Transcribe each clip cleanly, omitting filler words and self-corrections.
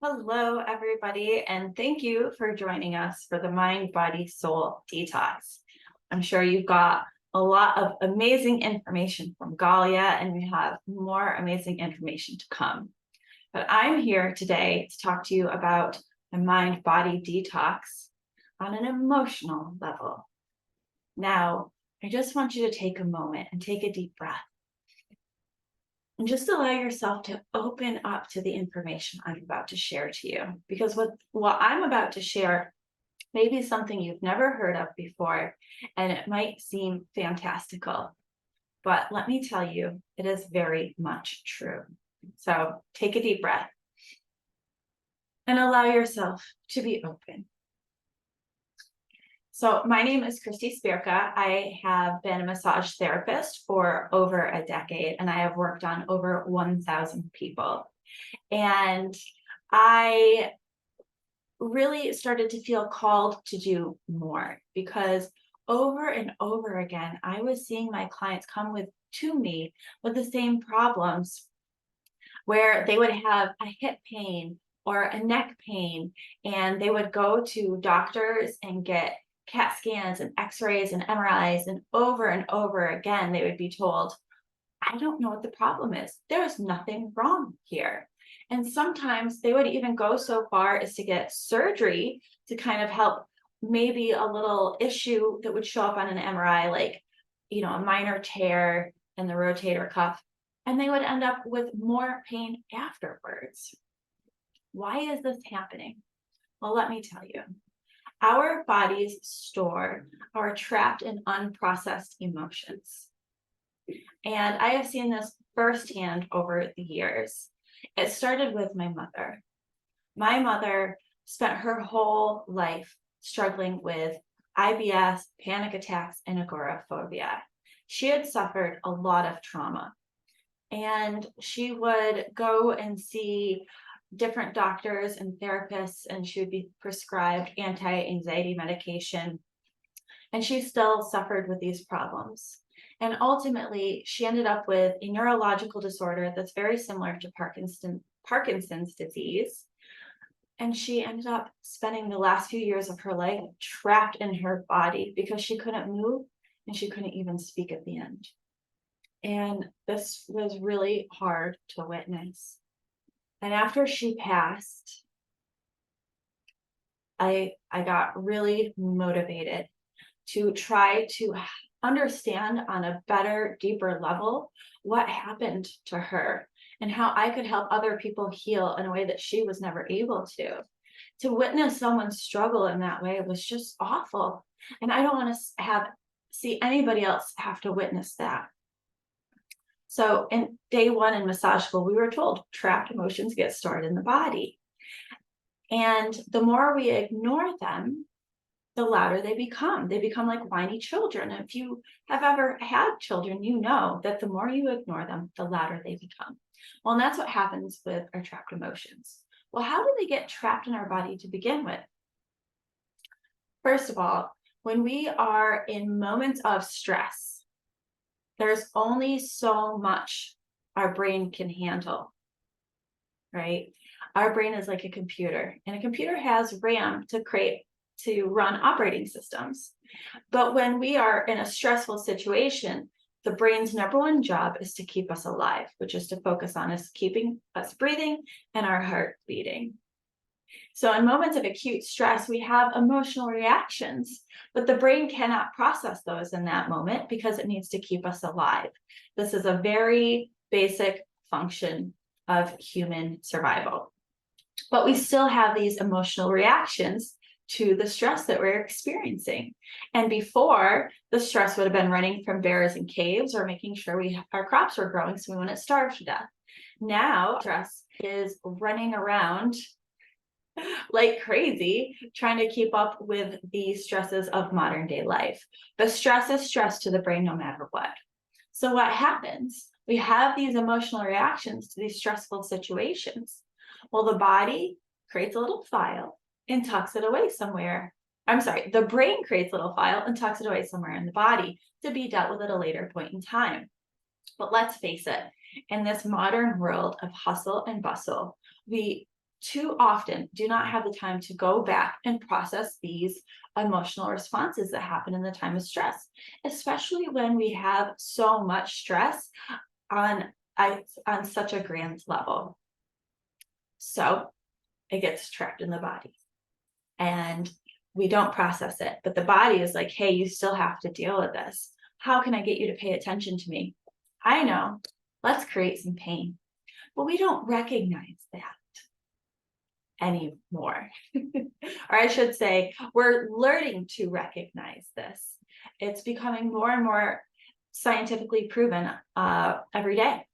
Hello, everybody, and thank you for joining us for the Mind, Body, Soul Detox. I'm sure you've got a lot of amazing information from Galia, and we have more amazing information to come. But I'm here today to talk to you about a mind body detox on an emotional level. Now, I just want you to take a moment and take a deep breath. And just allow yourself to open up to the information I'm about to share to you. Because what I'm about to share may be something you've never heard of before, and it might seem fantastical. But let me tell you, it is very much true. So take a deep breath and allow yourself to be open. So my name is Christy Spierka. I have been a massage therapist for over a decade, and I have worked on over 1,000 people. And I really started to feel called to do more because over and over again, I was seeing my clients come to me with the same problems where they would have a hip pain or a neck pain, and they would go to doctors and get CAT scans and x-rays and MRIs, and over again, they would be told, I don't know what the problem is. There is nothing wrong here. And sometimes they would even go so far as to get surgery to kind of help maybe a little issue that would show up on an MRI, like, a minor tear in the rotator cuff. And they would end up with more pain afterwards. Why is this happening? Well, let me tell you. Our bodies store our trapped and unprocessed emotions. And I have seen this firsthand over the years. It started with my mother. My mother spent her whole life struggling with IBS, panic attacks, and agoraphobia. She had suffered a lot of trauma. And she would go and see different doctors and therapists, and she would be prescribed anti-anxiety medication. And she still suffered with these problems. And ultimately, she ended up with a neurological disorder that's very similar to Parkinson's disease. And she ended up spending the last few years of her life trapped in her body because she couldn't move and she couldn't even speak at the end. And this was really hard to witness. And after she passed, I got really motivated to try to understand on a better, deeper level what happened to her and how I could help other people heal in a way that she was never able to. To witness someone struggle in that way was just awful. And I don't want to see anybody else have to witness that. So in day one in massage school, we were told trapped emotions get stored in the body. And the more we ignore them, the louder they become. They become like whiny children. If you have ever had children, you know that the more you ignore them, the louder they become. Well, and that's what happens with our trapped emotions. Well, how do they get trapped in our body to begin with? First of all, when we are in moments of stress, there's only so much our brain can handle, right? Our brain is like a computer, and a computer has RAM to run operating systems. But when we are in a stressful situation, the brain's number one job is to keep us alive, which is to focus on us keeping us breathing and our heart beating. So in moments of acute stress, we have emotional reactions, but the brain cannot process those in that moment because it needs to keep us alive. This is a very basic function of human survival. But we still have these emotional reactions to the stress that we're experiencing. And before, the stress would have been running from bears and caves or making sure our crops were growing so we wouldn't starve to death. Now, stress is running around like crazy, trying to keep up with the stresses of modern day life. But stress is stress to the brain no matter what. So what happens? We have these emotional reactions to these stressful situations. Well, the body creates a little file and tucks it away somewhere. I'm sorry, the brain creates a little file and tucks it away somewhere in the body to be dealt with at a later point in time. But let's face it, in this modern world of hustle and bustle, we too often do not have the time to go back and process these emotional responses that happen in the time of stress, especially when we have so much stress on on such a grand level. So it gets trapped in the body and we don't process it, but the body is like, hey, you still have to deal with this. How can I get you to pay attention to me? I know, let's create some pain, but we don't recognize that anymore. Or I should say, we're learning to recognize this. It's becoming more and more scientifically proven every day.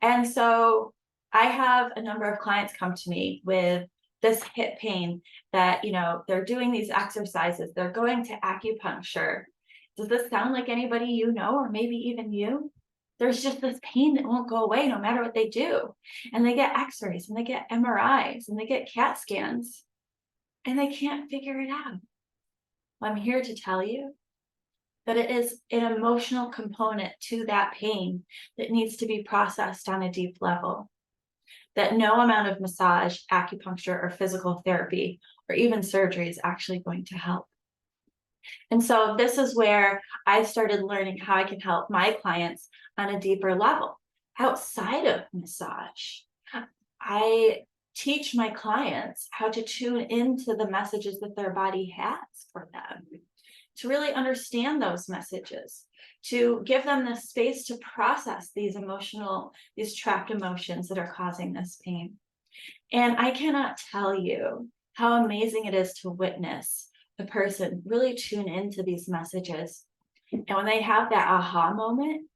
And so I have a number of clients come to me with this hip pain that, they're doing these exercises, they're going to acupuncture. Does this sound like anybody you know, or maybe even you? There's just this pain that won't go away no matter what they do. And they get x-rays and they get MRIs and they get CAT scans and they can't figure it out. Well, I'm here to tell you that it is an emotional component to that pain that needs to be processed on a deep level. That no amount of massage, acupuncture, or physical therapy, or even surgery is actually going to help. And so this is where I started learning how I can help my clients on a deeper level outside of massage. I teach my clients how to tune into the messages that their body has for them, to really understand those messages, to give them the space to process these trapped emotions that are causing this pain. And I cannot tell you how amazing it is to witness the person really tune into these messages. And when they have that aha moment,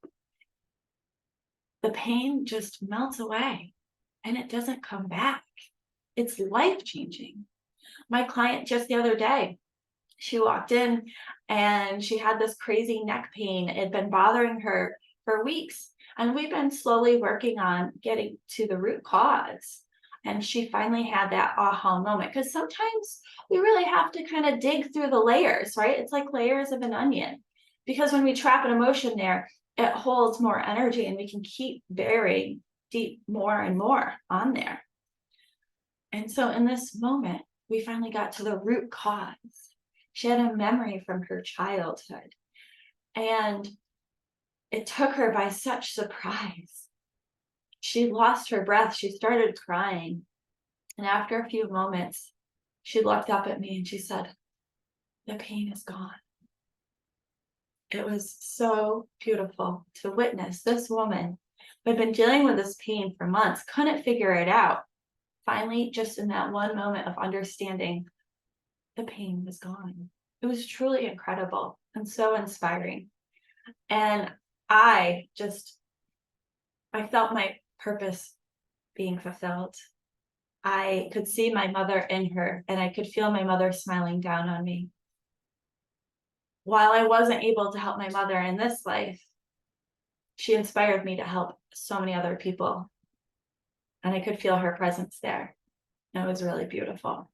the pain just melts away and it doesn't come back. It's life-changing. My client just the other day, she walked in and she had this crazy neck pain. It had been bothering her for weeks. And we've been slowly working on getting to the root cause. And she finally had that aha moment, because sometimes we really have to kind of dig through the layers, right? It's like layers of an onion, because when we trap an emotion there, it holds more energy and we can keep burying deep more and more on there. And so in this moment, we finally got to the root cause. She had a memory from her childhood and it took her by such surprise. She lost her breath. She started crying. And after a few moments, she looked up at me and she said, the pain is gone. It was so beautiful to witness this woman who had been dealing with this pain for months, couldn't figure it out. Finally, just in that one moment of understanding, the pain was gone. It was truly incredible and so inspiring. And I felt my purpose being fulfilled. I could see my mother in her and I could feel my mother smiling down on me. While I wasn't able to help my mother in this life, she inspired me to help so many other people. And I could feel her presence there. And it was really beautiful.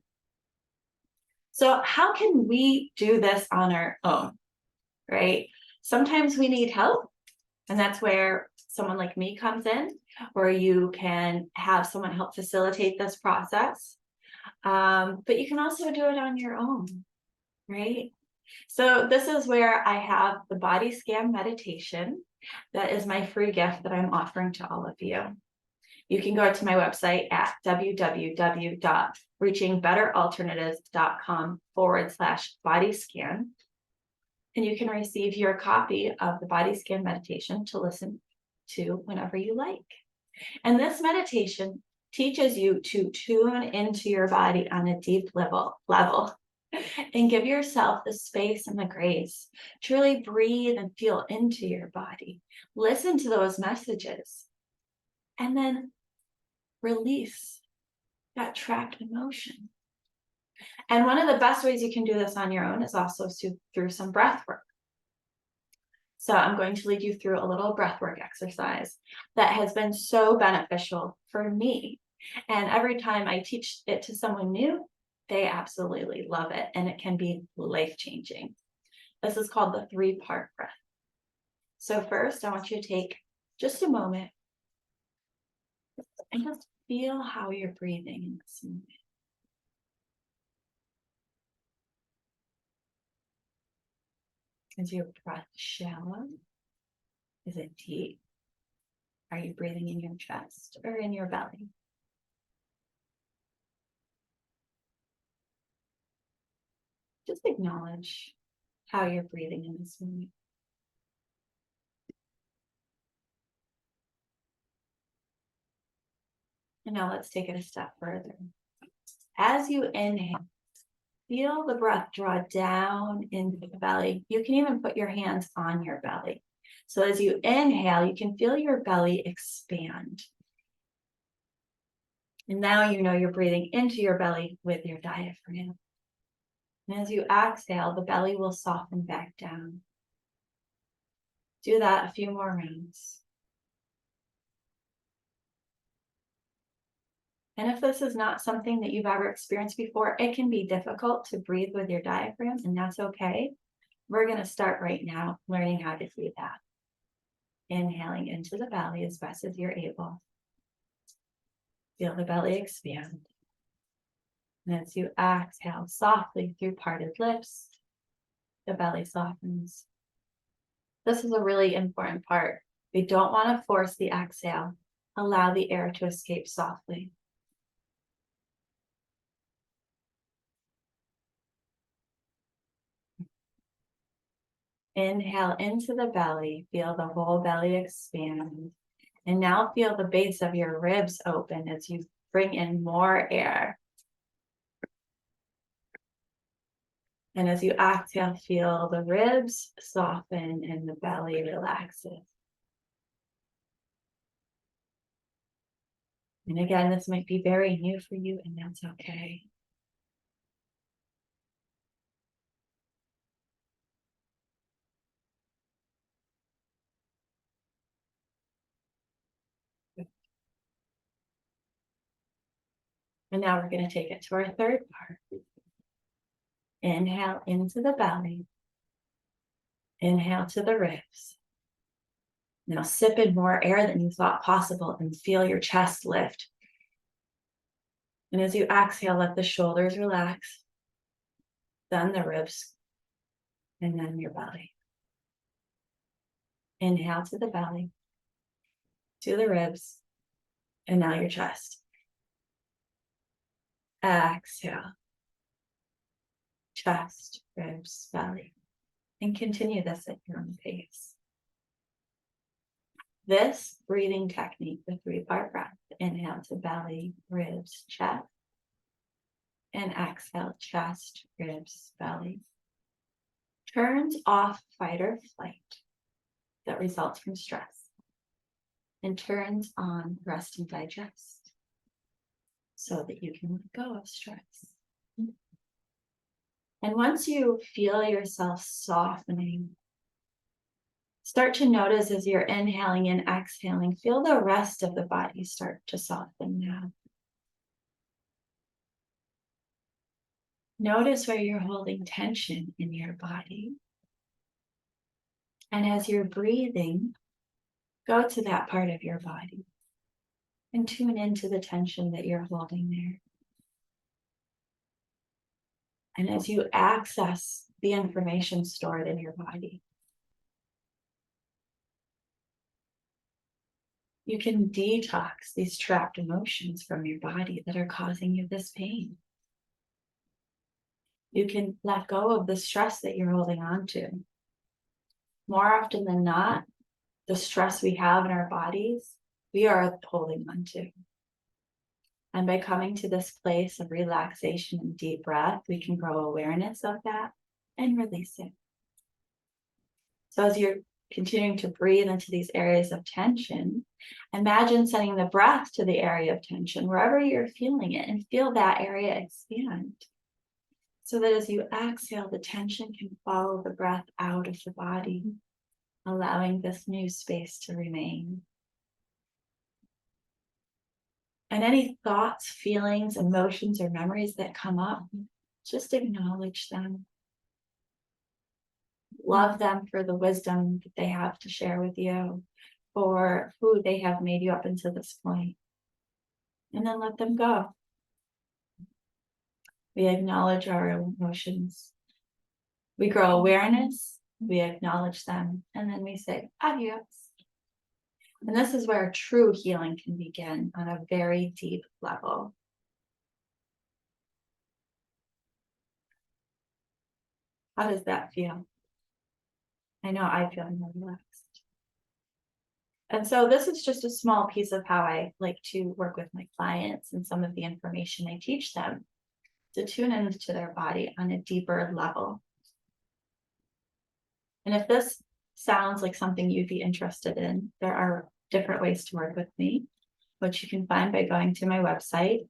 So how can we do this on our own, right? Sometimes we need help. And that's where someone like me comes in, where you can have someone help facilitate this process. But you can also do it on your own, right? So this is where I have the body scan meditation. That is my free gift that I'm offering to all of you. You can go to my website at www.reachingbetteralternatives.com/body scan. And you can receive your copy of the body scan meditation to listen to whenever you like. And this meditation teaches you to tune into your body on a deep level and give yourself the space and the grace to really breathe and feel into your body. Listen to those messages and then release that trapped emotion. And one of the best ways you can do this on your own is also through some breath work. So I'm going to lead you through a little breath work exercise that has been so beneficial for me. And every time I teach it to someone new, they absolutely love it, and it can be life-changing. This is called the 3-part breath. So first, I want you to take just a moment And just feel how you're breathing in this moment. Is your breath shallow? Is it deep? Are you breathing in your chest or in your belly? Just acknowledge how you're breathing in this moment. And now let's take it a step further. As you inhale, feel the breath draw down into the belly. You can even put your hands on your belly. So as you inhale, you can feel your belly expand. And now you know you're breathing into your belly with your diaphragm. And as you exhale, the belly will soften back down. Do that a few more rounds. And if this is not something that you've ever experienced before, it can be difficult to breathe with your diaphragm, and that's okay. We're going to start right now learning how to do that. Inhaling into the belly as best as you're able. Feel the belly expand. And as you exhale softly through parted lips, the belly softens. This is a really important part. We don't want to force the exhale. Allow the air to escape softly. Inhale into the belly, feel the whole belly expand. And now feel the base of your ribs open as you bring in more air. And as you exhale, feel the ribs soften and the belly relaxes. And again, this might be very new for you, and that's okay. And now we're going to take it to our third part. Inhale into the belly. Inhale to the ribs. Now sip in more air than you thought possible and feel your chest lift. And as you exhale, let the shoulders relax, then the ribs, and then your belly. Inhale to the belly, to the ribs, and now your chest. Exhale, chest, ribs, belly. And continue this at your own pace. This breathing technique, the 3-part breath, inhale to belly, ribs, chest, and exhale, chest, ribs, belly, turns off fight or flight that results from stress and turns on rest and digest so that you can let go of stress. And once you feel yourself softening, start to notice as you're inhaling and exhaling, feel the rest of the body start to soften now. Notice where you're holding tension in your body. And as you're breathing, go to that part of your body and tune into the tension that you're holding there. And as you access the information stored in your body, you can detox these trapped emotions from your body that are causing you this pain. You can let go of the stress that you're holding on to. More often than not, the stress we have in our bodies, we are holding on to. And by coming to this place of relaxation and deep breath, we can grow awareness of that and release it. So as you're continuing to breathe into these areas of tension, imagine sending the breath to the area of tension, wherever you're feeling it, and feel that area expand. So that as you exhale, the tension can follow the breath out of the body, allowing this new space to remain. And any thoughts, feelings, emotions, or memories that come up, just acknowledge them. Love them for the wisdom that they have to share with you, for who they have made you up until this point. and then let them go. We acknowledge our emotions. We grow awareness, we acknowledge them, and then we say adios. And this is where true healing can begin on a very deep level. How does that feel? I know I feel more relaxed. And so this is just a small piece of how I like to work with my clients and some of the information I teach them to tune into their body on a deeper level. And if this sounds like something you'd be interested in, there are different ways to work with me, which you can find by going to my website,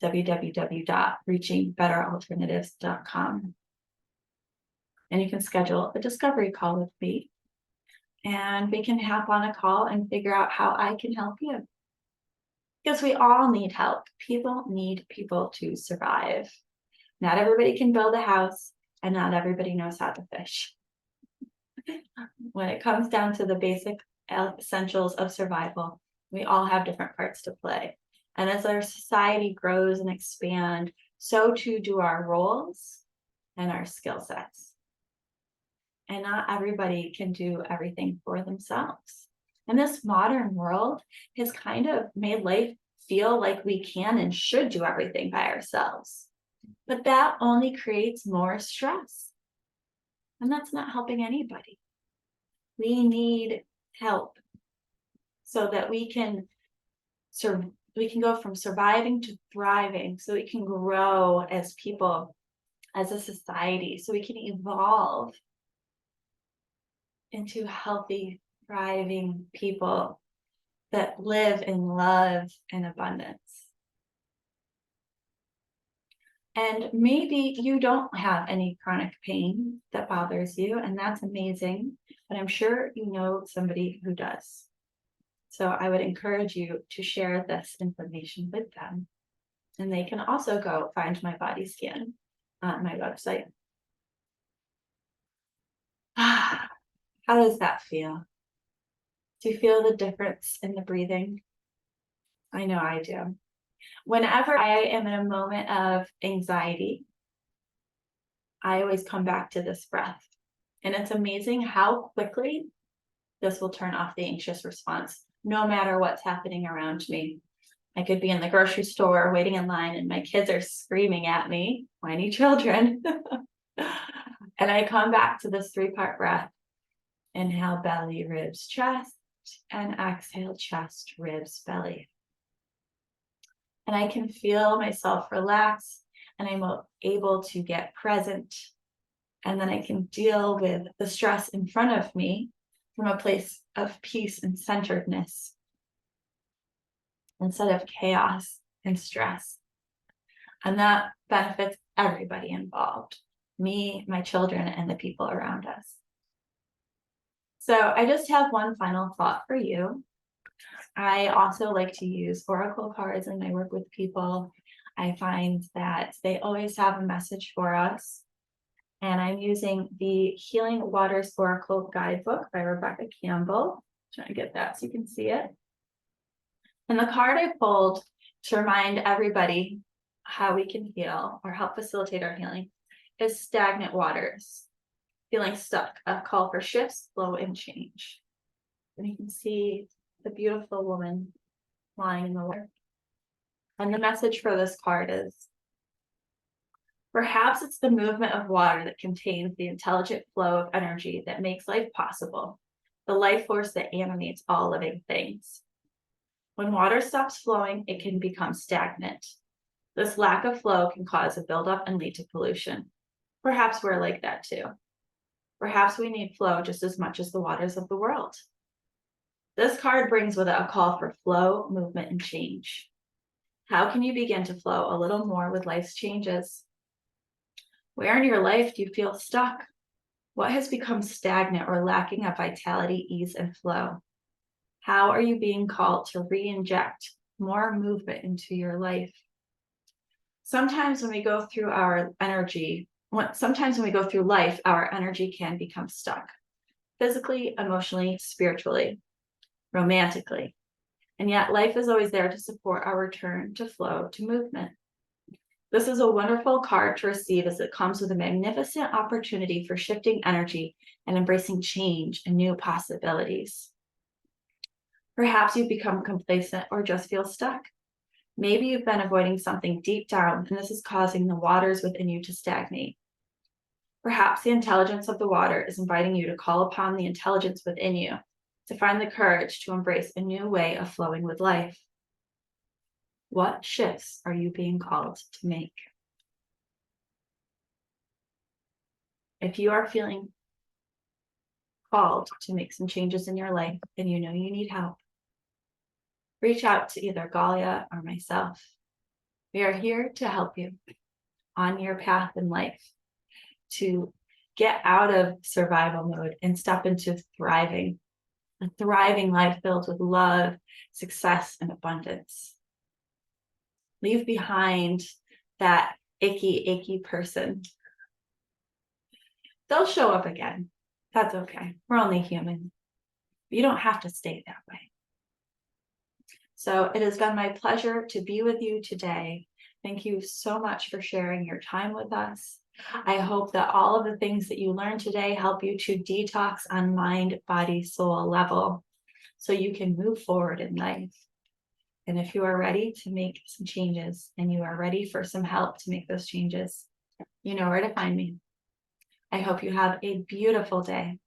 www.reachingbetteralternatives.com. And you can schedule a discovery call with me, and we can hop on a call and figure out how I can help you. Because we all need help. People need people to survive. Not everybody can build a house, and not everybody knows how to fish. When it comes down to the basic essentials of survival, we all have different parts to play. And as our society grows and expands, so too do our roles and our skill sets. And not everybody can do everything for themselves. And this modern world has kind of made life feel like we can and should do everything by ourselves. But that only creates more stress. And that's not helping anybody. We need help so that we can go from surviving to thriving, so we can grow as people, as a society, so we can evolve into healthy, thriving people that live in love and abundance. And maybe you don't have any chronic pain that bothers you, and that's amazing, but I'm sure you know somebody who does. So I would encourage you to share this information with them. And they can also go find my body scan on my website. How does that feel? Do you feel the difference in the breathing? I know I do. Whenever I am in a moment of anxiety, I always come back to this breath. And it's amazing how quickly this will turn off the anxious response, no matter what's happening around me. I could be in the grocery store waiting in line and my kids are screaming at me, whiny children. And I come back to this 3-part breath. Inhale, belly, ribs, chest, and exhale, chest, ribs, belly. And I can feel myself relax, and I'm able to get present. And then I can deal with the stress in front of me from a place of peace and centeredness instead of chaos and stress. And that benefits everybody involved, me, my children, and the people around us. So I just have one final thought for you. I also like to use oracle cards in my work with people. I find that they always have a message for us. And I'm using the Healing Waters Oracle Guidebook by Rebecca Campbell. I'm trying to get that so you can see it. And the card I pulled to remind everybody how we can heal or help facilitate our healing is Stagnant Waters. Feeling stuck, a call for shifts, flow, and change. And you can see the beautiful woman lying in the water. And the message for this card is, perhaps it's the movement of water that contains the intelligent flow of energy that makes life possible, the life force that animates all living things. When water stops flowing, it can become stagnant. This lack of flow can cause a buildup and lead to pollution. Perhaps we're like that too. Perhaps we need flow just as much as the waters of the world. This card brings with it a call for flow, movement, and change. How can you begin to flow a little more with life's changes? Where in your life do you feel stuck? What has become stagnant or lacking of vitality, ease, and flow? How are you being called to re-inject more movement into your life? Sometimes when we go through life, our energy can become stuck. Physically, emotionally, spiritually, romantically. And yet life is always there to support our return to flow, to movement. This is a wonderful card to receive as it comes with a magnificent opportunity for shifting energy and embracing change and new possibilities. Perhaps you've become complacent or just feel stuck. Maybe you've been avoiding something deep down, and this is causing the waters within you to stagnate. Perhaps the intelligence of the water is inviting you to call upon the intelligence within you to find the courage to embrace a new way of flowing with life. What shifts are you being called to make? If you are feeling called to make some changes in your life and you know you need help, reach out to either Galia or myself. We are here to help you on your path in life to get out of survival mode and step into thriving, a thriving life filled with love, success, and abundance. Leave behind that icky person. They'll show up again. That's okay. We're only human. You don't have to stay that way. So it has been my pleasure to be with you today. Thank you so much for sharing your time with us. I hope that all of the things that you learned today help you to detox on mind, body, soul level so you can move forward in life. And if you are ready to make some changes and you are ready for some help to make those changes, you know where to find me. I hope you have a beautiful day.